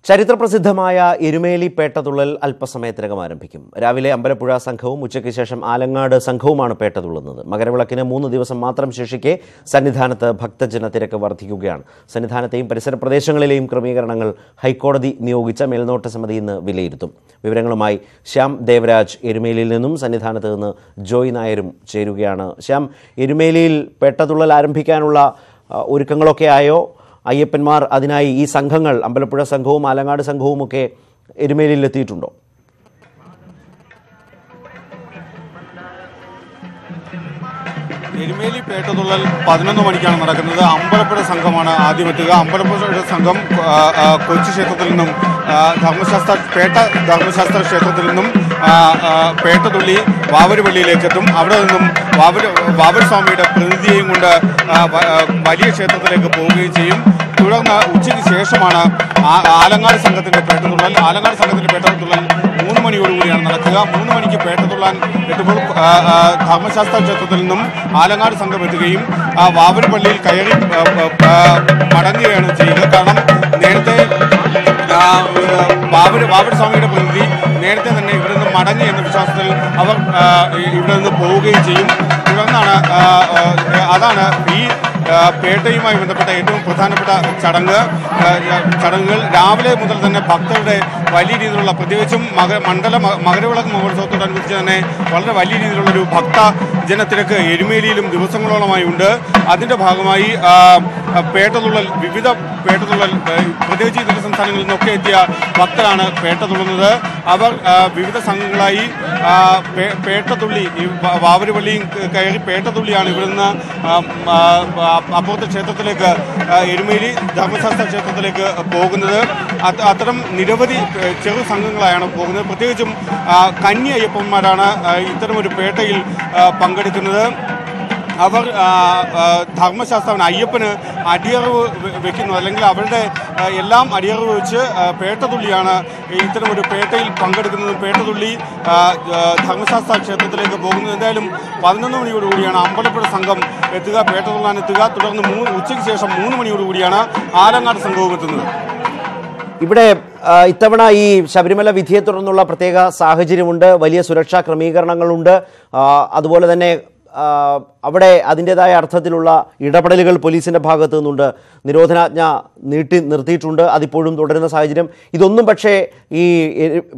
ചരിത്രപ്രസിദ്ധമായ എരുമേലി പേട്ടതുള്ളൽ അല്പസമയത്തിനകം ആരംഭിക്കും. രാവിലെ അമ്പലപ്പുഴ സംഘവും ഉച്ചയ്ക്ക് ശേഷം ആലങ്ങാട് സംഘവുമാണ് പേട്ടതുള്ളുന്നത്. മകരവിളക്കിന് 3 ദിവസം മാത്രം ശേഷിക്കെ സന്നിധാനത്ത് ഭക്തജന തിരക്ക് വർദ്ധിക്കുകയാണ്. സന്നിധാനത്തെയും പരിസര പ്രദേശങ്ങളിലെയും ക്രമീകരണങ്ങൾ ഹൈക്കോടതി നിയോഗിച്ച മേൽനോട്ട സമിതി ഇന്ന് വിലയിരുത്തും. വിവരങ്ങളുമായി ശ്യാം ദേവരാജ് എരുമേലിയിൽ നിന്നും സന്നിധാനത്ത് നിന്ന് ജോയ് നായരും ചേരുകയാണ്. ശ്യാം, എരുമേലിയിൽ പേട്ടതുള്ളൽ ആരംഭിക്കാനുള്ള ഒരുക്കങ്ങളൊക്കെ ആയോ? അയ്യപ്പന്മാർ അതിനായി ഈ സംഘങ്ങൾ അമ്പലപ്പുഴ സംഘവും ആലങ്ങാട് സംഘവുമൊക്കെ എരുമേലിയിൽ എത്തിയിട്ടുണ്ടോ? എരുമേലി പേട്ടതുള്ളൽ 11 മണിക്കാണ് നടക്കുന്നത്. അമ്പലപ്പുഴ സംഘമാണ് ആദ്യം എത്തുക. അമ്പലപ്പുഴ സംഘം കൊച്ചി ക്ഷേത്രത്തിൽ നിന്നും പേട്ട ധർമ്മശാസ്ത്ര ക്ഷേത്രത്തിൽ നിന്നും പേട്ടതുള്ളി വാവരുപള്ളിയിലേക്ക് എത്തും. അവിടെ നിന്നും വാവർ സ്വാമിയുടെ പ്രതിനിധിയെയും കൊണ്ട് വലിയ ക്ഷേത്രത്തിലേക്ക് പോവുകയും ചെയ്യും. തുടർന്ന് ഉച്ചയ്ക്ക് ശേഷമാണ് ആലങ്ങാട് സംഘത്തിന്റെ പേട്ടതുള്ളൽ. ആലങ്ങാട് സംഘത്തിന്റെ പേട്ടതുള്ളൽ 3 മണിയോടുകൂടിയാണ് നടക്കുക. 3 മണിക്ക് പേട്ടതുള്ളാൻ എത്തുമ്പോൾ ധർമ്മശാസ്ത്ര ക്ഷേത്രത്തിൽ നിന്നും ആലങ്ങാട് സംഘം എത്തുകയും വാവരുപള്ളിയിൽ കയറി മടങ്ങുകയാണ് ചെയ്യുക. കാരണം നേരത്തെ വാവർ സ്വാമിയുടെ പ്രതിനിധി നേരത്തെ തന്നെ ഇവിടെ നിന്ന് മടങ്ങി എന്ന വിശ്വാസത്തിൽ അവർ ഇവിടെ നിന്ന് പോവുകയും ചെയ്യും. തുടർന്നാണ് അതാണ് ഈ പേട്ടയുമായി ബന്ധപ്പെട്ട ഏറ്റവും പ്രധാനപ്പെട്ട ചടങ്ങുകൾ. രാവിലെ മുതൽ തന്നെ ഭക്തരുടെ വലിയ രീതിയിലുള്ള, പ്രത്യേകിച്ചും മകരവിളക്ക് മഹോത്സവത്തോടനുബന്ധിച്ച് തന്നെ വളരെ വലിയ രീതിയിലുള്ളൊരു ഭക്ത ജനത്തിരക്ക് എരുമേലിയിലും ദിവസങ്ങളോളമായി ഉണ്ട്. അതിൻ്റെ ഭാഗമായി വിവിധ പേട്ടതുള്ളൽ പ്രത്യേകിച്ച് ഇതര സംസ്ഥാനങ്ങളിൽ നിന്നൊക്കെ എത്തിയ ഭക്തരാണ് പേട്ടതുള്ളുന്നത്. അവർ വിവിധ സംഘങ്ങളായി പേട്ടതുള്ളി വാവരുപള്ളിയും കയറി പേട്ടതുള്ളിയാണ് ഇവിടെ നിന്ന് അപ്പുറത്തെ ക്ഷേത്രത്തിലേക്ക്, എരുമേലി ധർമ്മശാസ്ത്ര ക്ഷേത്രത്തിലേക്ക് പോകുന്നത്. അത്തരം നിരവധി ചെറു സംഘങ്ങളായാണ് പോകുന്നത്. പ്രത്യേകിച്ചും കന്നി അയ്യപ്പന്മാരാണ് ഇത്തരമൊരു പേട്ടയിൽ പങ്കെടുക്കുന്നത്. അവർ ധർമ്മശാസ്ത്രത്തിന് അയ്യപ്പന് അടിയറവ് വെക്കുന്നു, അല്ലെങ്കിൽ അവരുടെ എല്ലാം അടിയറവ് വെച്ച് പേട്ടതുള്ളിയാണ് ഇത്തരമൊരു പേട്ടയിൽ പങ്കെടുക്കുന്നത്. പേട്ടതുള്ളി ധർമ്മശാസ്ത്ര ക്ഷേത്രത്തിലേക്ക് പോകുന്നത്. എന്തായാലും 11 മണിയോടുകൂടിയാണ് അമ്പലപ്പുഴ സംഘം എത്തുക, പേട്ടതുള്ളാൻ എത്തുക. തുടർന്ന് ഉച്ചയ്ക്ക് ശേഷം 3 മണിയോടുകൂടിയാണ് ആലങ്ങാട് സംഘവും എത്തുന്നത്. ഇവിടെ ഇത്തവണ ഈ ശബരിമല വിധിയെ തുടർന്നുള്ള പ്രത്യേക സാഹചര്യമുണ്ട്. വലിയ സുരക്ഷാ ക്രമീകരണങ്ങളുണ്ട്. അതുപോലെ തന്നെ അവിടെ അതിൻ്റെതായ അർത്ഥത്തിലുള്ള ഇടപെടലുകൾ പോലീസിൻ്റെ ഭാഗത്തു നിന്നുണ്ട്. നിരോധനാജ്ഞ നിർത്തിയിട്ടുണ്ട്. അതിപ്പോഴും തുടരുന്ന സാഹചര്യം. ഇതൊന്നും പക്ഷേ ഈ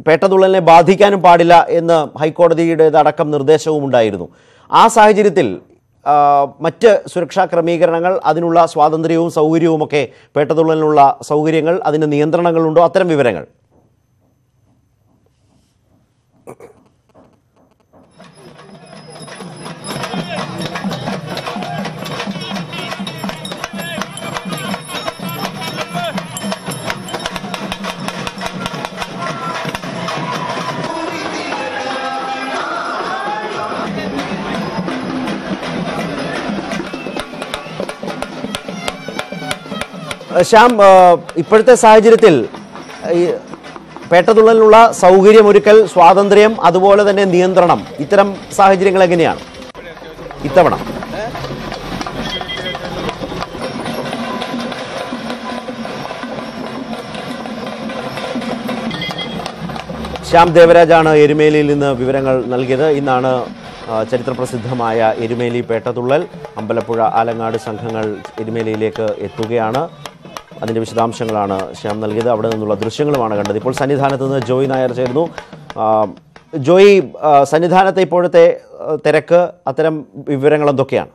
പേട്ടതുള്ളലിനെ ബാധിക്കാനും പാടില്ല എന്ന് ഹൈക്കോടതിയുടേതടക്കം നിർദ്ദേശവും ഉണ്ടായിരുന്നു. ആ സാഹചര്യത്തിൽ മറ്റ് സുരക്ഷാ ക്രമീകരണങ്ങൾ, അതിനുള്ള സ്വാതന്ത്ര്യവും സൗകര്യവുമൊക്കെ, പേട്ടതുള്ളലിനുള്ള സൗകര്യങ്ങൾ, അതിന് നിയന്ത്രണങ്ങളുണ്ടോ? അത്തരം വിവരങ്ങൾ. ശ്യാം, ഇപ്പോഴത്തെ സാഹചര്യത്തിൽ പേട്ടതുള്ളലിനുള്ള സൗകര്യമൊരുക്കൽ, സ്വാതന്ത്ര്യം, അതുപോലെ തന്നെ നിയന്ത്രണം, ഇത്തരം സാഹചര്യങ്ങൾ എങ്ങനെയാണ് ഇത്തവണ? ശ്യാം ദേവരാജാണ് എരുമേലിയിൽ നിന്ന് വിവരങ്ങൾ നൽകിയത്. ഇന്നാണ് ചരിത്രപ്രസിദ്ധമായ എരുമേലി പേട്ടതുള്ളൽ. അമ്പലപ്പുഴ ആലങ്ങാട് സംഘങ്ങൾ എരുമേലിയിലേക്ക് എത്തുകയാണ്. അതിൻ്റെ വിശദാംശങ്ങളാണ് ശ്യാം നൽകിയത്. അവിടെ നിന്നുള്ള ദൃശ്യങ്ങളുമാണ് കണ്ടത്. ഇപ്പോൾ സന്നിധാനത്ത് നിന്ന് ജോയ് നായർ ചേരുന്നു. ജോയ്, സന്നിധാനത്തെ ഇപ്പോഴത്തെ തിരക്ക്, അത്തരം വിവരങ്ങൾ എന്തൊക്കെയാണ്?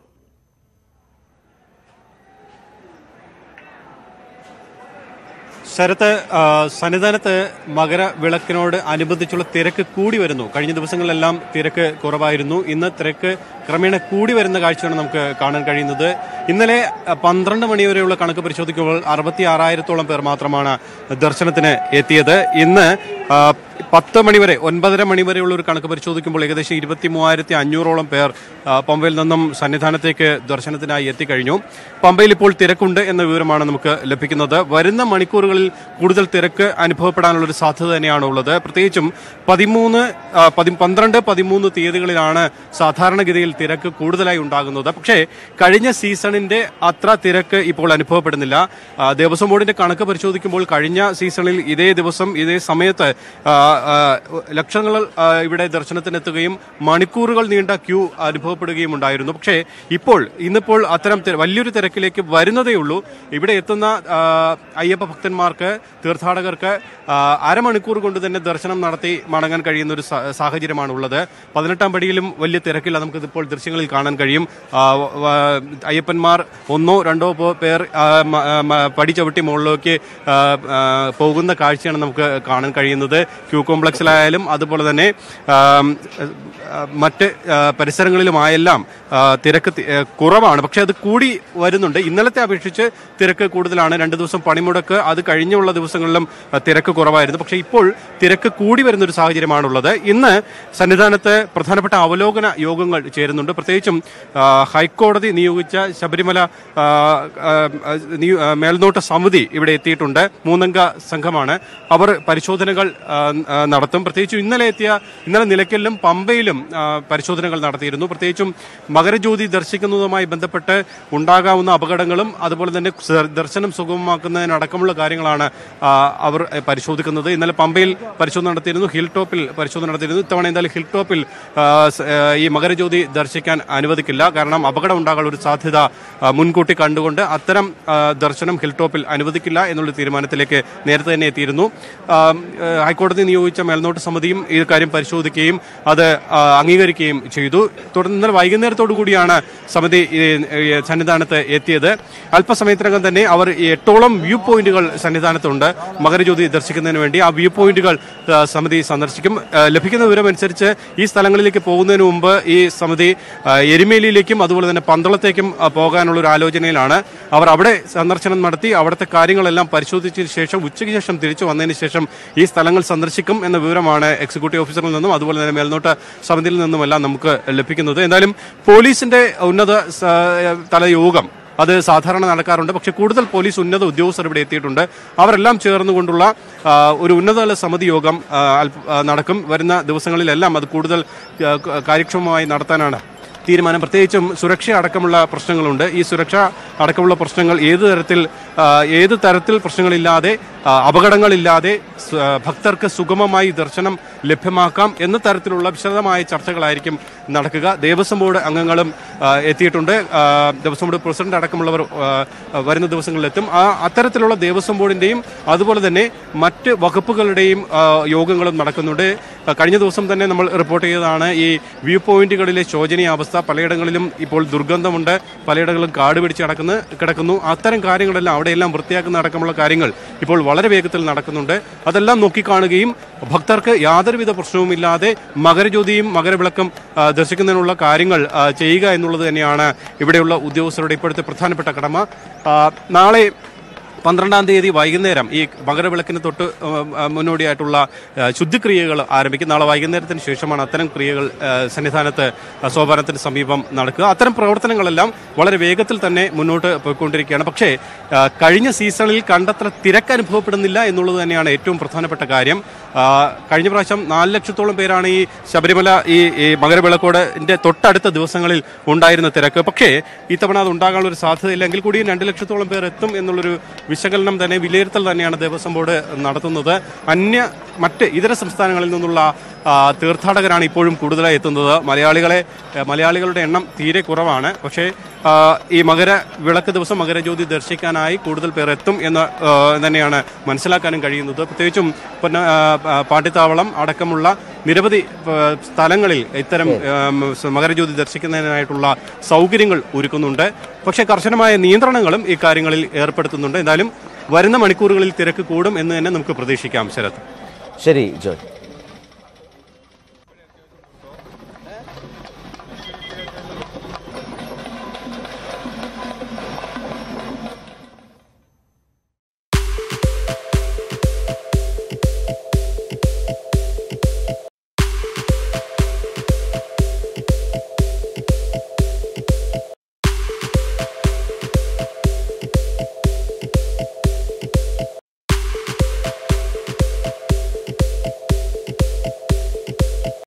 ശരത്ത്, സന്നിധാനത്ത് മകരവിളക്കിനോട് അനുബന്ധിച്ചുള്ള തിരക്ക് കൂടി വരുന്നു. കഴിഞ്ഞ ദിവസങ്ങളിലെല്ലാം തിരക്ക് കുറവായിരുന്നു. ഇന്ന് തിരക്ക് ക്രമേണ കൂടി വരുന്ന കാഴ്ചയാണ് നമുക്ക് കാണാൻ കഴിയുന്നത്. ഇന്നലെ 12 മണിവരെയുള്ള കണക്ക് പരിശോധിക്കുമ്പോൾ 66,000-ഓളം പേർ മാത്രമാണ് ദർശനത്തിന് എത്തിയത്. ഇന്ന് 10 മണിവരെ 9:30 മണിവരെയുള്ള ഒരു കണക്ക് പരിശോധിക്കുമ്പോൾ ഏകദേശം 23,500ഓളം പേർ പമ്പയിൽ നിന്നും സന്നിധാനത്തേക്ക് ദർശനത്തിനായി എത്തിക്കഴിഞ്ഞു. പമ്പയിൽ ഇപ്പോൾ തിരക്കുണ്ട് എന്ന വിവരമാണ് നമുക്ക് ലഭിക്കുന്നത്. വരുന്ന മണിക്കൂറുകളിൽ കൂടുതൽ തിരക്ക് അനുഭവപ്പെടാനുള്ള ഒരു സാധ്യത തന്നെയാണ് ഉള്ളത്. പ്രത്യേകിച്ചും 12, 13 തീയതികളിലാണ് സാധാരണഗതിയിൽ തിരക്ക് കൂടുതലായി ഉണ്ടാകുന്നത്. പക്ഷേ കഴിഞ്ഞ സീസണിന്റെ അത്ര തിരക്ക് ഇപ്പോൾ അനുഭവപ്പെടുന്നില്ല. ദേവസ്വം ബോർഡിന്റെ കണക്ക് പരിശോധിക്കുമ്പോൾ കഴിഞ്ഞ സീസണിൽ ഇതേ ദിവസം ഇതേ സമയത്ത് ലക്ഷങ്ങൾ ഇവിടെ ദർശനത്തിനെത്തുകയും മണിക്കൂറുകൾ നീണ്ട ക്യൂ അനുഭവപ്പെടുകയും ഉണ്ടായിരുന്നു. പക്ഷേ ഇന്നിപ്പോൾ അത്തരം വലിയൊരു തിരക്കിലേക്ക് വരുന്നതേ ഉള്ളൂ. ഇവിടെ എത്തുന്ന അയ്യപ്പ ഭക്തന്മാർക്ക്, തീർത്ഥാടകർക്ക് അരമണിക്കൂർ കൊണ്ട് തന്നെ ദർശനം നടത്തി മടങ്ങാൻ കഴിയുന്ന ഒരു സാഹചര്യമാണുള്ളത്. 18-ാം പടിയിലും വലിയ തിരക്കില്ല. നമുക്കിതിപ്പോൾ ദൃശ്യങ്ങളിൽ കാണാൻ കഴിയും. അയ്യപ്പന്മാർ 1 or 2 പേർ പടി ചവിട്ടി മുകളിലേക്ക് പോകുന്ന കാഴ്ചയാണ് നമുക്ക് കാണാൻ കഴിയുന്നത്. ക്യൂ കോംപ്ലക്സിലായാലും അതുപോലെ തന്നെ മറ്റ് പരിസരങ്ങളിലുമായെല്ലാം തിരക്ക് കുറവാണ്. പക്ഷെ അത് കൂടി വരുന്നുണ്ട്. ഇന്നലത്തെ അപേക്ഷിച്ച് തിരക്ക് കൂടുതലാണ്. 2 ദിവസം പണിമുടക്ക് അത് കഴിഞ്ഞുള്ള ദിവസങ്ങളിലും തിരക്ക് കുറവായിരുന്നു. പക്ഷേ ഇപ്പോൾ തിരക്ക് കൂടി വരുന്നൊരു സാഹചര്യമാണുള്ളത്. ഇന്ന് സന്നിധാനത്ത് പ്രധാനപ്പെട്ട അവലോകന യോഗങ്ങൾ ചേരുന്നുണ്ട്. പ്രത്യേകിച്ചും ഹൈക്കോടതി നിയോഗിച്ച ശബരിമല മേൽനോട്ട സമിതി ഇവിടെ എത്തിയിട്ടുണ്ട്. 3-അംഗ സംഘമാണ്. അവർ പരിശോധനകൾ നടത്തും. പ്രത്യേകിച്ചും ഇന്നലെ നിലയ്ക്കലിലും പമ്പയിലും പരിശോധനകൾ നടത്തിയിരുന്നു. പ്രത്യേകിച്ചും മകരജ്യോതി ദർശിക്കുന്നതുമായി ബന്ധപ്പെട്ട് ഉണ്ടാകാവുന്ന അപകടങ്ങളും അതുപോലെ തന്നെ ദർശനം സുഗമമാക്കുന്നതിനടക്കമുള്ള കാര്യങ്ങളാണ് അവർ പരിശോധിക്കുന്നത്. ഇന്നലെ പമ്പയിൽ പരിശോധന നടത്തിയിരുന്നു, ഹിൽ ടോപ്പിൽ പരിശോധന നടത്തിയിരുന്നു. ഇത്തവണ എന്തായാലും ഹിൽ ടോപ്പിൽ ഈ മകരജ്യോതി ദർശിക്കാൻ അനുവദിക്കില്ല. കാരണം അപകടം ഉണ്ടാകാനുള്ള ഒരു സാധ്യത മുൻകൂട്ടി കണ്ടുകൊണ്ട് അത്തരം ദർശനം ഹിൽ ടോപ്പിൽ അനുവദിക്കില്ല എന്നുള്ള തീരുമാനത്തിലേക്ക് നേരത്തെ തന്നെ എത്തിയിരുന്നു. ഹൈക്കോടതി നിയോഗിച്ച മേൽനോട്ട സമിതിയും ഈ കാര്യം പരിശോധിക്കുകയും അത് അംഗീകരിക്കുകയും ചെയ്തു. തുടർന്ന് ഇന്നലെ വൈകുന്നേരത്തോടു കൂടിയാണ് സമിതി സന്നിധാനത്ത് എത്തിയത്. അല്പസമയത്തിനകം തന്നെ അവർ 8ഓളം വ്യൂ പോയിന്റുകൾ സന്നിധാനത്തുണ്ട് മകരജ്യോതി ദർശിക്കുന്നതിന് വേണ്ടി. ആ വ്യൂ പോയിന്റുകൾ സമിതി സന്ദർശിക്കും. ലഭിക്കുന്ന വിവരമനുസരിച്ച് ഈ സ്ഥലങ്ങളിലേക്ക് പോകുന്നതിന് മുമ്പ് ഈ സമിതി എരുമേലിയിലേക്കും അതുപോലെ തന്നെ പന്തളത്തേക്കും പോകാനുള്ള ഒരു ആലോചനയിലാണ്. അവർ അവിടെ സന്ദർശനം നടത്തി അവിടുത്തെ കാര്യങ്ങളെല്ലാം പരിശോധിച്ചതിന് ശേഷം ഉച്ചയ്ക്ക് ശേഷം തിരിച്ചു വന്നതിന് ശേഷം ഈ സ്ഥലങ്ങൾ സന്ദർശിക്കും എന്ന വിവരമാണ് എക്സിക്യൂട്ടീവ് ഓഫീസറിൽ നിന്നും അതുപോലെ തന്നെ മേൽനോട്ട സമിതിയിൽ നിന്നുമെല്ലാം നമുക്ക് ലഭിക്കുന്നത്. എന്തായാലും പോലീസിന്റെ ഉന്നത തല യോഗം അത് സാധാരണ നടക്കാറുണ്ട്. പക്ഷേ കൂടുതൽ പോലീസ് ഉന്നത ഉദ്യോഗസ്ഥർ ഇവിടെ എത്തിയിട്ടുണ്ട്. അവരെല്ലാം ചേർന്നുകൊണ്ടുള്ള ഒരു ഉന്നതതല സമിതി യോഗം നടക്കും. വരുന്ന ദിവസങ്ങളിലെല്ലാം അത് കൂടുതൽ കാര്യക്ഷമമായി നടത്താനാണ് തീരുമാനം. പ്രത്യേകിച്ചും സുരക്ഷ അടക്കമുള്ള പ്രശ്നങ്ങളുണ്ട്. ഈ സുരക്ഷ അടക്കമുള്ള പ്രശ്നങ്ങൾ ഏത് തരത്തിൽ പ്രശ്നങ്ങളില്ലാതെ അപകടങ്ങളില്ലാതെ ഭക്തർക്ക് സുഗമമായി ദർശനം ലഭ്യമാക്കാം എന്ന തരത്തിലുള്ള വിശദമായ ചർച്ചകളായിരിക്കും നടക്കുക. ദേവസ്വം ബോർഡ് അംഗങ്ങളും എത്തിയിട്ടുണ്ട്. ദേവസ്വം ബോർഡ് പ്രസിഡന്റ് അടക്കമുള്ളവർ വരുന്ന ദിവസങ്ങളിലെത്തും. അത്തരത്തിലുള്ള ദേവസ്വം ബോർഡിന്റെയും അതുപോലെ തന്നെ മറ്റ് വകുപ്പുകളുടെയും യോഗങ്ങളും നടക്കുന്നുണ്ട്. കഴിഞ്ഞ ദിവസം തന്നെ നമ്മൾ റിപ്പോർട്ട് ചെയ്തതാണ് ഈ വ്യൂ പോയിന്റുകളിലെ ശോചനീയാവസ്ഥ. പലയിടങ്ങളിലും ഇപ്പോൾ ദുർഗന്ധമുണ്ട്, പലയിടങ്ങളിലും കാട് പിടിച്ച് കിടക്കുന്നു. അത്തരം കാര്യങ്ങളെല്ലാം അവിടെയെല്ലാം വൃത്തിയാക്കുന്ന അടക്കമുള്ള കാര്യങ്ങൾ ഇപ്പോൾ വളരെ വേഗത്തിൽ നടക്കുന്നുണ്ട്. അതെല്ലാം നോക്കിക്കാണുകയും ഭക്തർക്ക് യാതൊരുവിധ പ്രശ്നവുമില്ലാതെ മകരജ്യോതിയും മകരവിളക്കും ദർശിക്കുന്നതിനുള്ള കാര്യങ്ങൾ ചെയ്യുക എന്നുള്ളത് തന്നെയാണ് ഇവിടെയുള്ള ഉദ്യോഗസ്ഥരുടെ ഇപ്പോഴത്തെ പ്രധാനപ്പെട്ട കടമ. നാളെ 12-ാം തീയതി വൈകുന്നേരം ഈ മകരവിളക്കിന് തൊട്ട് മുന്നോടിയായിട്ടുള്ള ശുദ്ധിക്രിയകൾ ആരംഭിക്കും. നാളെ വൈകുന്നേരത്തിന് ശേഷമാണ് അത്തരം ക്രിയകൾ സന്നിധാനത്ത് സോപാനത്തിന് സമീപം നടക്കുക. അത്തരം പ്രവർത്തനങ്ങളെല്ലാം വളരെ വേഗത്തിൽ തന്നെ മുന്നോട്ട് പോയിക്കൊണ്ടിരിക്കുകയാണ്. പക്ഷേ കഴിഞ്ഞ സീസണിൽ കണ്ടത്ര തിരക്ക് അനുഭവപ്പെടുന്നില്ല എന്നുള്ളത് തന്നെയാണ് ഏറ്റവും പ്രധാനപ്പെട്ട കാര്യം. കഴിഞ്ഞ പ്രാവശ്യം 4 ലക്ഷത്തോളം പേരാണ് ഈ ശബരിമല ഈ മകരവിളക്കോടിന്റെ തൊട്ടടുത്ത ദിവസങ്ങളിൽ ഉണ്ടായിരുന്ന തിരക്ക്. പക്ഷേ ഇത്തവണ അത് ഉണ്ടാകാനുള്ള ഒരു സാധ്യതയില്ല. എങ്കിൽ കൂടിയും 2 ലക്ഷത്തോളം പേർ എത്തും എന്നുള്ളൊരു വിശകലനം തന്നെ വിലയിരുത്തൽ തന്നെയാണ് ദേവസ്വം ബോർഡ് നടത്തുന്നത്. മറ്റ് ഇതര സംസ്ഥാനങ്ങളിൽ നിന്നുള്ള തീർത്ഥാടകരാണ് ഇപ്പോഴും കൂടുതലായി എത്തുന്നത്. മലയാളികളുടെ എണ്ണം തീരെ കുറവാണ്. പക്ഷേ ഈ മകരവിളക്ക് ദിവസം മകരജ്യോതി ദർശിക്കാനായി കൂടുതൽ പേർ എത്തും എന്ന് തന്നെയാണ് മനസ്സിലാക്കാനും കഴിയുന്നത്. പ്രത്യേകിച്ചും പാട്ടിത്താവളം അടക്കമുള്ള നിരവധി സ്ഥലങ്ങളിൽ ഇത്തരം മകരജ്യോതി ദർശിക്കുന്നതിനായിട്ടുള്ള സൗകര്യങ്ങൾ ഒരുക്കുന്നുണ്ട്. പക്ഷേ കർശനമായ നിയന്ത്രണങ്ങളും ഈ കാര്യങ്ങളിൽ ഏർപ്പെടുത്തുന്നുണ്ട്. എന്തായാലും വരുന്ന മണിക്കൂറുകളിൽ തിരക്ക് കൂടും എന്ന് തന്നെ നമുക്ക് പ്രതീക്ഷിക്കാം. ശരത്. ശരി ജോയ്.